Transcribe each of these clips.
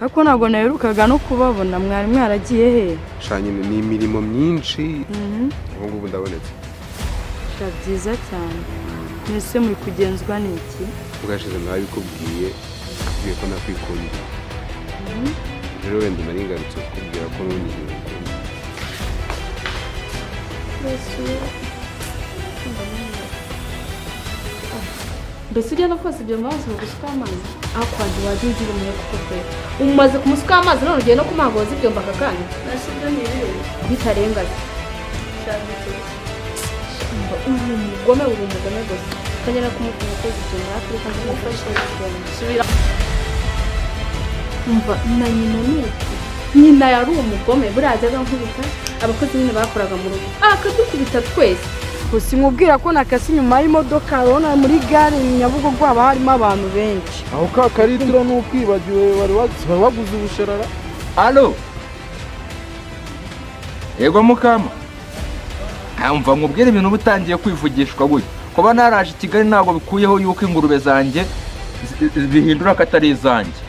ariko ntabwo naherukaga no kubabona mwari mwaragiye he shanye ni imirimo myinshi ubu ndabonetse byiza cyane mwese muri kugenzwa n'iki bwashize nabikubwiye kubwiye ko nakwikundira rero wenda nari ngarutse kukubwira ko nunyiye mbese ujya no kwasa ibyo mazi mu gusuka amazi aho kwandi wagiye ugira umuyaga kuko pe umaze kumusuka amazi none ugiye no kumagoza ibyo mbaka kandi nasibyo nibire bitarengaze umugome gusa kanya no kumukunda ko ibyo mwaka reka ngufashe subira umva na nyina nuko nyina yari umugome burazaga nkubita abakozi nyine bakoraga mu rugo akadukubita twese gusa nkubwira ko nakasi inyuma y'imodoka urabona muri gare Nyabugogo haba harimo abantu benshi aho ka karitiro n'ukwibagiwe bari baguze ubusharara alo yego mukama mva nkubwire ibintu butangiye kwivugishwa gutya kuba naraje i Kigali ntabwo bikuyeho yuko ingurube zanjye bihindura ko atari izanjye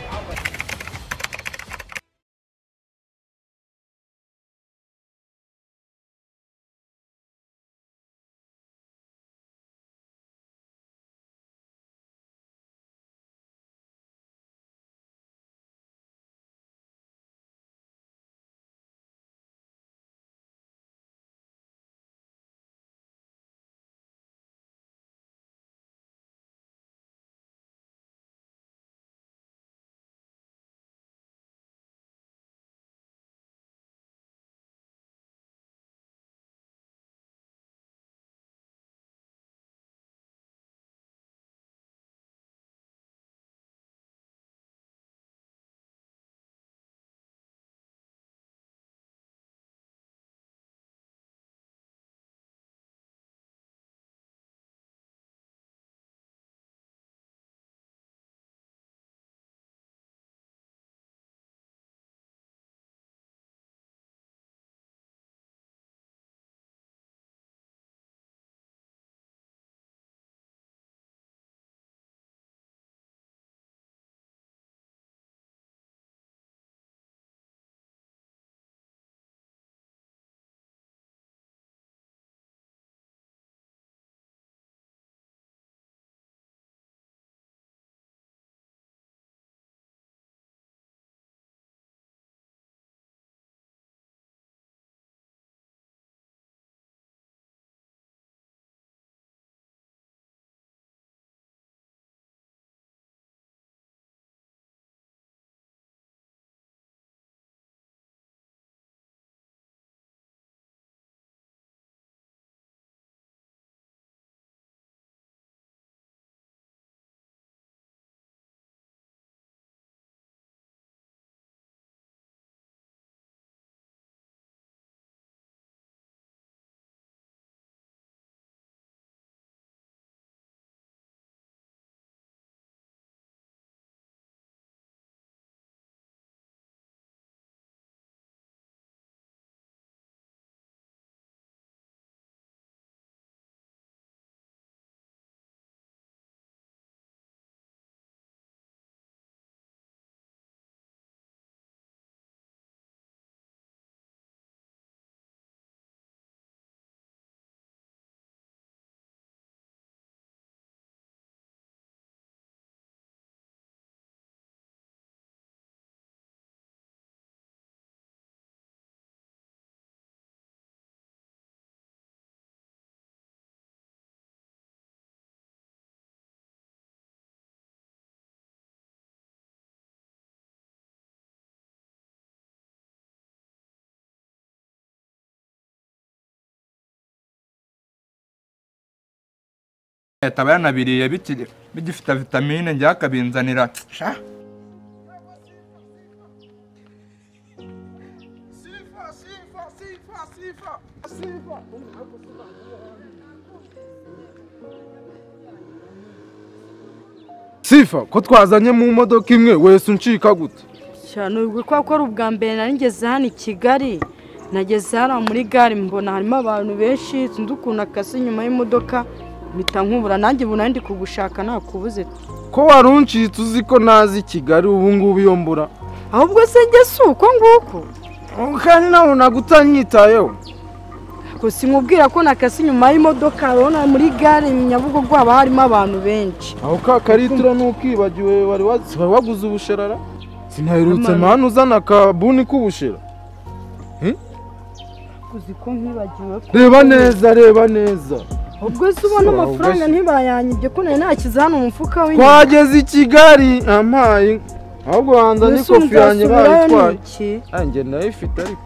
yataba yanabiriye bigifite vitamine njya akabinzanira sha Sifa ko twazanye mu modoka imwe wese uncika gute cyane ubwo ko ari ubwa mbere nari ngeze hano i Kigali nageze hano muri gare mbona harimo abantu benshi sindukuna akase inyuma y'imodoka mpita nkubura nanjye ubu nandi kugushaka nakubuze ko waruncitse uzi ko nazi Kigali ubu ngubu iyo mbura ahubwo se njye si uko nguko kandi nawe nagutanyitayeho gusa nkubwira ko nakase inyuma y'imodoka urabona muri gare Nyabugogo haba harimo abantu benshi aho ka karitiro nukibagiwe wari waguze ubusherara sinaherutse manu uzana akabuni k'ubushera uzi ko nkibagiwe reba neza ubwo se ubona amafaranga ntibayanyibye ko nari nakize hano mu mufuka w'inyuma twageze i Kigali ampaye ahubwo hanza n'ikofi yanjye bayitwaye anjye nayo ifite ariko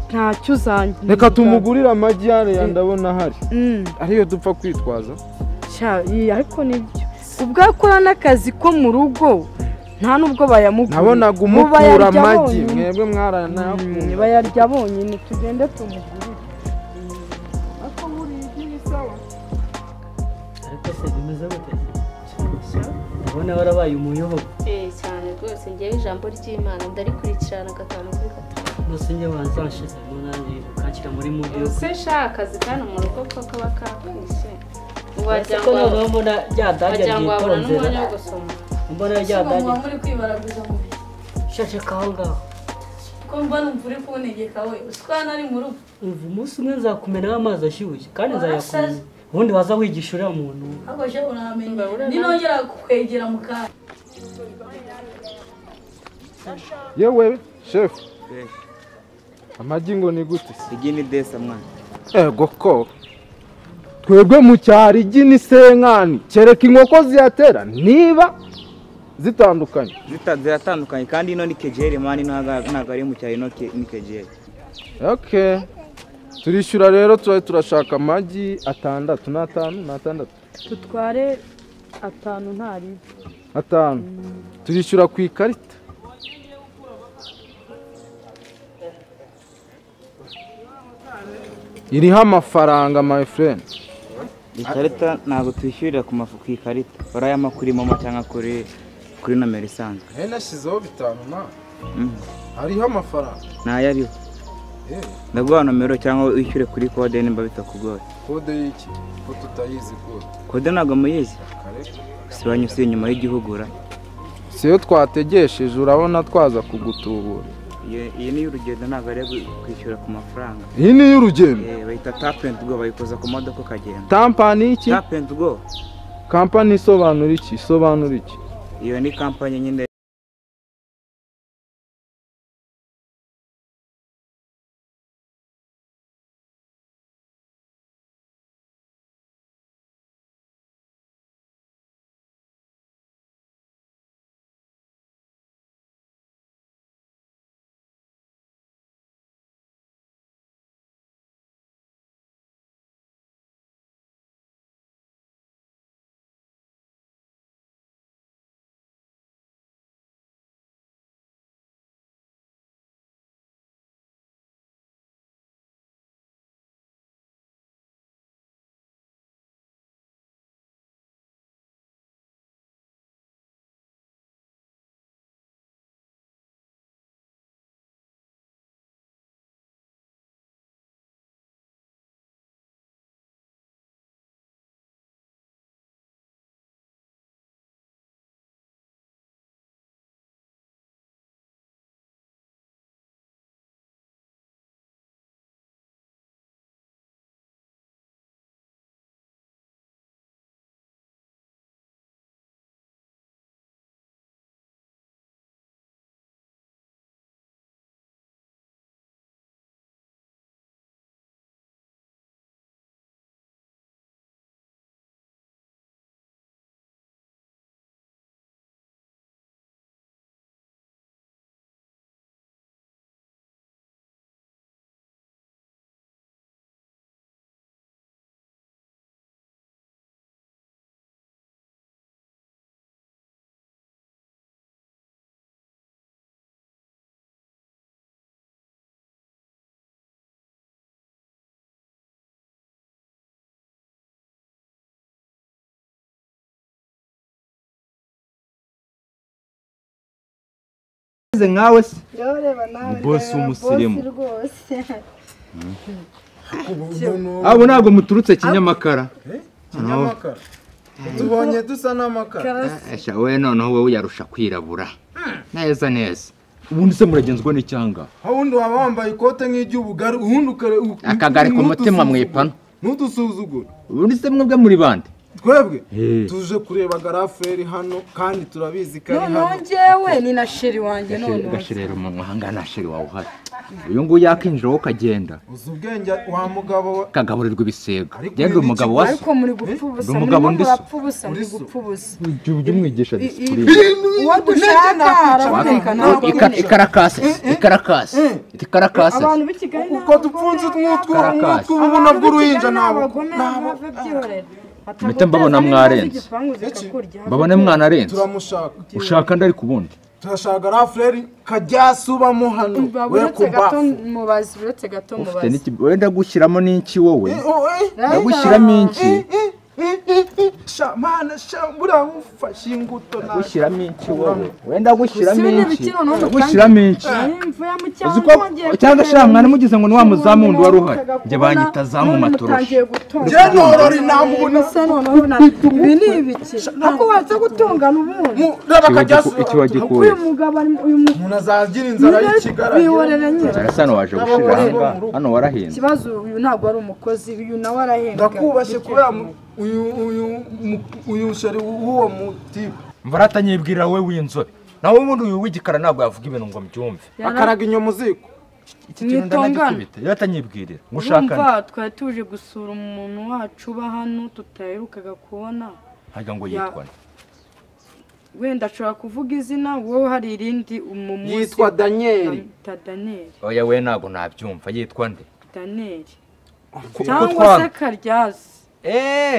ntacyo uzanjye reka tumugurire amagi hariya ndabona ahari ariyo dupfa kwitwaza ariko nibyo ubwo akora n'akazi ko mu rugo nta nubwo bayamugura nabonaga umukura amagi mwebwe mwaranayakunze bayarya bonyine tugende tumugurire ariko muri iyi ni sawa ariko se bimeze gute ndabona warabaye umuyobozi cyane rwose ngewe ijambo ry'Imana ndarikurikirana gatanu kuri gatanu nose njye wanzanshize mu nanjye ukanshyira muri mudi yo se shaka akazi kana mu rugo ko kaba kakwishe wajya ngo mbona ryadajya ryitonzera mbona ryadajya muri kwibaraguza mu shashe kaho ngaho ko mbona umvura kuntegeka we uswana ari mu rugo umva umunsi umwe nzakumenaho amazi ashyushye kandi nzayakumena ubundi waza wigisha uriya muntu ahubwo je uramenya ninongera kukwegera mu kanya yewe chef amagi ngo ni gute igi ni desa mwana ego ko twebwe mu cyaro igi ni senkani kereka inkoko ziyatera niba zitandukanye ziratandukanye kandi ino ni kejeri mani ntago ari mu cyaro ino ni kejeri okay turishyura rero turashaka amagi 6 n'atanu tutware 5 ntari 5 turishyura ku ikarita iriho amafaranga my friend ikarita ntabwo twishyurira ku ikarita barayama kuri momo cyangwa kuri nomero isanzwe nashyizeho 5 na hariho amafaranga ntayo ariho ndaguha nomero cyangwa wishyure kuri kode nimba bitakugoye kode y'iki ko tutayizi kode ntabwo muyizi sibanyusiye inyuma y'igihugura siyo twategesheje urabona twaza kugutubura iyi ni y'urugendo ntabwo ari kwishyura ku mafaranga iyi ni y'urugendo bayita tap and go bayikoza ku modoka ukagenda tampani iki tap and go kampani isobanura iki iyo ni kampani nyine nkawe se reba nawe boss umusirimu rwose abo ntabwo muturutse Kinyamakara Kinyamakara tubonye dusa n'amakara we noneho wowe yarusha kwirabura neza neza ubundi se muragenzwa n'icyanga ubundi waba wambaye ikote nk'iry'ubugari ubundi akagari ku mutima mwipana ntudusuzugure ubundi se mwebwe muri bande twebwe tuje kureba garaferi hano kandi turabizi ko ari hano njyewe ni na sheri wanjye none gashirero mu mahanga na sheri wawe uhari uyu nguyu yakinjira wowe ukagenda uzi ubwenge wa mugabo kagaburirwa ibisega genda umugabo wase ariko muri gupfa ubusa umugabo muri gupfa ubusa muri gupfa ubusa ujye umwigisha disipurine uwo dushaka araboneka ikarakasi abantu b'i Kigali uko dupfunze tw'ubuna bw'uruhinja nabo mpita mbabona mwarenze mbabone mwanarenze turamushaka ushaka ndari kubundi turashaka garaferi kajyasubamo hano we kumba mubazi uretse gato mubazi wenda gushyiramo n'iki wowe ndagushyiramo iki mana shambura ufashe inguto gushyiramo iki wowe wenda gushyiramo iki gushyiramo iki cyangwa sha mwana mugize ngo ni wa muzamu wundi wari uhari njye banyita zamu matoroshi je norori namubona ibi ni ibiki ako waza gutungana ubundi reba kajyasu iki wagikuye uyu mugabo uyu umuntu azagira inzara y'ikigara biworera nyine arasano waje gushira hano warahinze ikibazo uyu ntabwo ari umukozi uyu nawe arahembwa ndakubashye kubera uyu sheri w'uwo mutipe mvara atanyibwira we w'inzobe nawe ubundi uyu w'igikara ntabwo yavuga ibintu ngo mbyumve akaraga inyuma ziko iki kintu ndanagikubita iyo atanyibwirira ngushakane twari tuje gusura umuntu wacu uba hano tutaherukaga kubona haga ngo yitwa wenda ashobora kuvuga izina wowe hari irindi umumuzi yitwa Daniel oya we ntabwo nabyumva yitwa nde Daniel cyangwa se Karyasi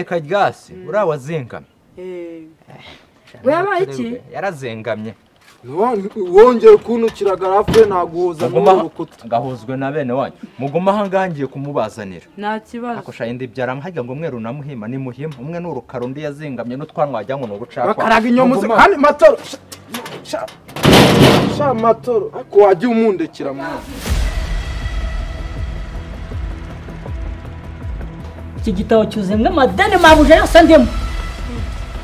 Karyasi uriya wazengamye we yabaye iki yarazengamye wongeye kuntukira garaferi naguhuza n'urukuta ngahuzwe na bene wanyu muguma ahangaha ngiye kumubazanira nta kibazo akosha indi byara nkagira ngo mweru na muhima ni muhima umwe n'urukaro undi yazengamye n'utwanwa wajya ngo n'ugucakwa bakaraga inyomuzi kandi matoro sha matoro ako wajya umundekira mwana iki gitabo cyuzemwe amadeni mabuje yose ndimo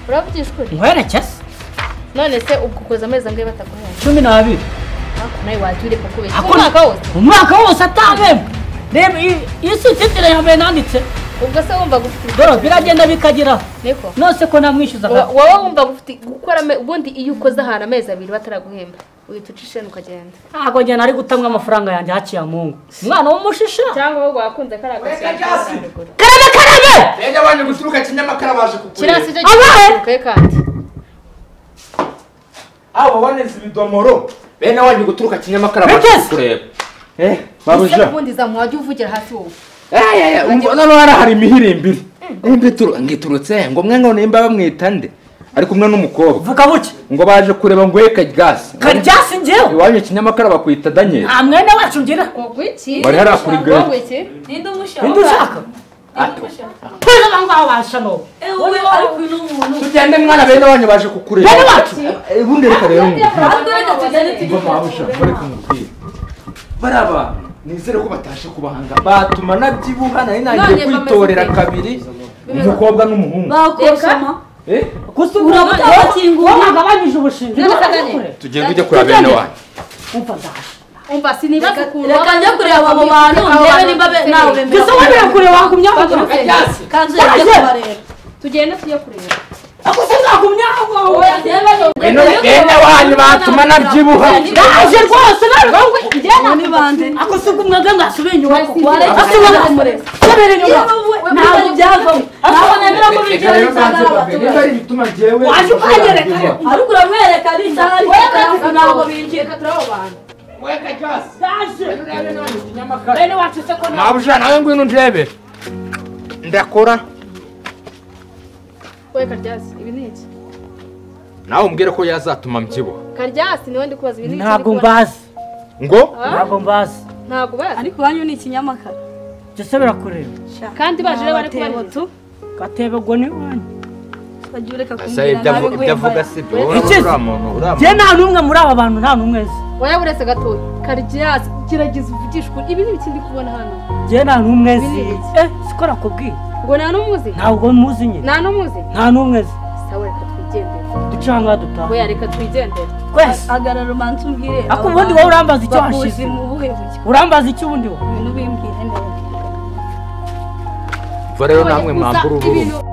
uravugisha ukuri nkwerekeze none se ubwo ukoze amezi angahe bataguhera 12 nawe wajya ureka kubeshya umwaka wose umwaka wose atabemo reba isi titire yambaye nanditse ubwo se wumva gufite dore biragenda bikageraho niko nose ko namwishyuza wowe wumva gufite gukora ubundi iyo ukoze ahantu amezi 2 bataraguhemba uhita ucishe ukagenda ntabwo njye nari gutamwa amafaranga yanjye haciye amungu umwana w'umushisha cyangwa wowe wakunze karagasiga karabe bene wanyu guturuka kinyamakara baje kukureba kirasi cyo gihe kandi abo baneze ibidomoro bene wanyu guturuka kinyamakara baje kukureba babuja ubundi zamuwajya uvugira hasi wowe umva hano hari imihirimbiri ngiturutse ngo mwe ngo nimba bamwita nde ariko umwe n'umukobwa vuga buke ngo baje kureba ngo we Karyasi njyewe iwanyu kinyamakara bakwita Daniel mwene wacu ngira gwiki bari hari kuri gate ninde umushaka indi ushaka kweza bangaho bashano ariko uyu n'umuntu tugende mwana bene wanyu baje kukureba bene wacu ubundi reka rero tugende mabusha bareka umupira baraba nizere ko batashe kubahanga batuma nabyibuha nari nagiye kwitorera kabiri umukobwa n'umuhungu bakosama gusa urabutakinguye wagabanyije ubushinge tugende ujye kureba bene wanyu umva sinibaza ukuntu reka njye kureba abo bantu ndebe nimba nawe bemera gusa wabera kure wagumya kanzu yaje kubareba tugende tujye kureba ako sinagumya aho bene wanyu batuma nabyibuha ndaje rwose narwo njye ni bande ako sugumwaga ngasubiye inyuma asubira kumureza kubera inyuma ntabwo byavamo ntabwo nemera ko bigiye niba ari bituma jewe waje ukagereka ariko uramwereka ari cyari ntabwo binjiye turabo bantu bene wacu se ko mabusha nawe ngwino ndebe ndakora we Karyasi ibi ni iki nawe umbwire ko yazatuma mbyibuha Karyasi niwe ndi kubaza ibi ni iki ntabwo mbazi ngo ntabwo mbazi ntabwo bazi ariko wanyu ni ikinyamakara byose birakureba kandi baje bari kubariza gatebe ngo ni wanyu ajya ureka asa kumbwira ibyo avuga si byo Iki? uriya muntu njye nta n'umwe muri aba bantu nta n'umwe nzi waya buretse gatoya Karyasi gerageza uvugishe ukuri ibi ni ibiki ndi kubona hano njye nta n'umwe nzi siko nakubwiye ngo nta n'umuzi ntabwo muzi nyine nta n'umuzi nta n'umwe nzi sawa reka twigendere cyangwa dutaha we reka twigendere kwese agarara umanza umbwire ako ubundi wowe urambaza icyo bakuzi hashize mu buhe buryo urambaza icyo ubundi wowe ibintu bimbwire neza ubwo rero namwe mwambura uruhu